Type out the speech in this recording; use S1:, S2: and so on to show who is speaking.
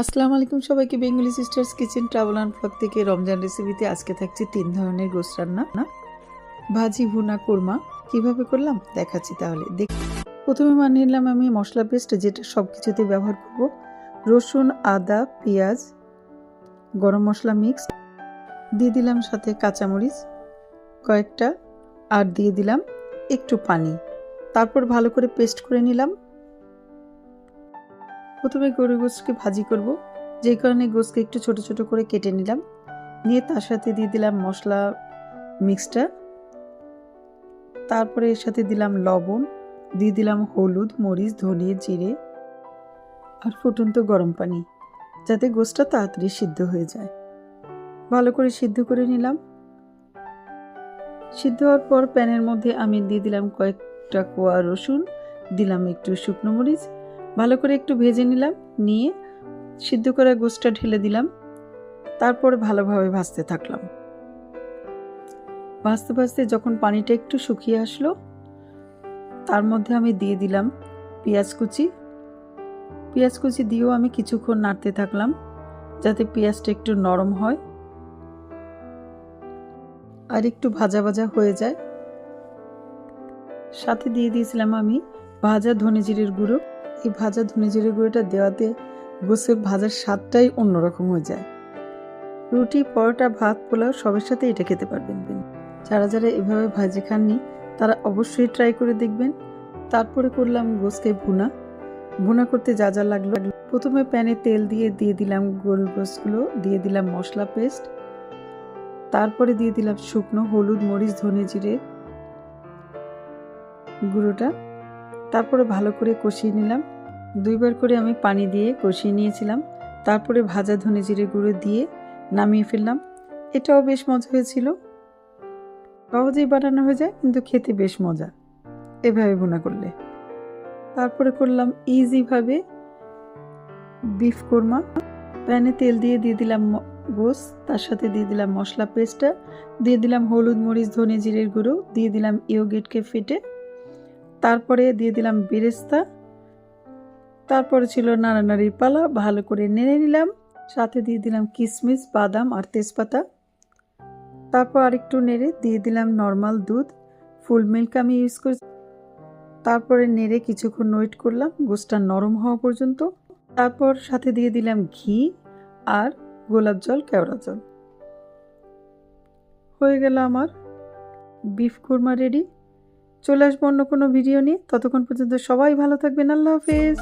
S1: আসসালামু আলাইকুম সবাইকে। Bengali sisters kitchen travel and blog থেকে রমজান রেসিপিতে আজকে থাকছে 3 ধরনের গোশত রান্না, ভাজি, ভুনা, কোরমা। কিভাবে করলাম দেখাচ্ছি। তাহলে প্রথমে বানিয়ে নিলাম আমি মশলা পেস্ট, যেটা সব কিছুতে ব্যবহার করব। রসুন, আদা, পেঁয়াজ, গরম মশলা মিক্স দিয়ে দিলাম, সাথে কাঁচামরিচ কয়েকটা, আর দিয়ে দিলাম একটু পানি। তারপর ভালো করে পেস্ট করে নিলাম। প্রথমে গরু গোশতকে ভাজি করব, যেই কারণে গোশতকে একটু ছোট ছোট করে কেটে নিলাম। নিয়ে তার সাথে দিয়ে দিলাম মশলা মিক্সটা। তারপরে এর সাথে দিলাম লবণ, দিয়ে দিলাম হলুদ, মরিচ, ধনে, জিরে আর ফুটন্ত গরম পানি, যাতে গোশতটা তাড়াতাড়ি সিদ্ধ হয়ে যায়। ভালো করে সিদ্ধ করে নিলাম। সিদ্ধ হওয়ার পর প্যানের মধ্যে আমি দিয়ে দিলাম কয়েকটা কোয়া রসুন, দিলাম একটু শুকনো মরিচ, ভালো করে একটু ভেজে নিলাম। নিয়ে সিদ্ধ করা গোশতটা ঢেলে দিলাম। তারপরে ভালোভাবে ভাজতে থাকলাম। ভাজতে ভাজতে যখন পানিটা একটু শুকিয়ে আসলো, তার মধ্যে আমি দিয়ে দিলাম পেঁয়াজ কুচি। পেঁয়াজ কুচি দিয়েও আমি কিছুক্ষণ নাড়তে থাকলাম, যাতে পেঁয়াজটা একটু নরম হয় আর একটু ভাজা ভাজা হয়ে যায়। সাথে দিয়ে দিয়েছিলাম আমি ভাজা ধনে জিরের গুঁড়ো। এই ভাজা ধনে জিরের গুঁড়োটা দেওয়াতে গোশতের ভাজার স্বাদটাই অন্যরকম হয়ে যায়। রুটি, পরোটা, ভাত, পোলাও সবের সাথে এটা খেতে পারবেন। যারা যারা এভাবে ভাজি খাননি তারা অবশ্যই ট্রাই করে দেখবেন। তারপরে করলাম গোশতকে ভুনা। ভুনা করতে যা যা লাগলো, প্রথমে প্যানে তেল দিয়ে দিলাম গরুর গোশতগুলো, দিয়ে দিলাম মশলা পেস্ট, তারপরে দিয়ে দিলাম শুকনো হলুদ, মরিচ, ধনে, জিরে গুঁড়োটা। তারপরে ভালো করে কষিয়ে নিলাম। দুইবার করে আমি পানি দিয়ে কষিয়ে নিয়েছিলাম। তারপরে ভাজা ধনে জিরে গুঁড়ো দিয়ে নামিয়ে ফেললাম। এটাও বেশ মজা হয়েছিল। সহজেই বানানো হয়ে যায়, কিন্তু খেতে বেশ মজা এভাবে ভুনা করলে। তারপরে করলাম ইজিভাবে বিফ কোরমা। প্যানে তেল দিয়ে দিলাম গোশত, তার সাথে দিয়ে দিলাম মশলা পেস্টটা, দিয়ে দিলাম হলুদ, মরিচ, ধনে জিরের গুঁড়ো, দিয়ে দিলাম ইয়োগেটকে ফেটে, তারপরে দিয়ে দিলাম বেরেস্তা। তারপরে ছিল নাড়ানাড়ির পালা। ভালো করে নেড়ে নিলাম। সাথে দিয়ে দিলাম কিশমিশ, বাদাম আর তেজপাতা। তারপর আরেকটু নেড়ে দিয়ে দিলাম নর্মাল দুধ, ফুল মিল্ক আমি ইউজ করছি। তারপরে নেড়ে কিছুক্ষণ ওয়েট করলাম গোশতটা নরম হওয়া পর্যন্ত। তারপর সাথে দিয়ে দিলাম ঘি আর গোলাপ জল, কেওড়া জল। হয়ে গেল আমার বিফ কোরমা রেডি। চলে আসবো অন্য কোনো ভিডিও নিয়ে। ততক্ষণ পর্যন্ত সবাই ভালো থাকবেন। আল্লাহ হাফেজ।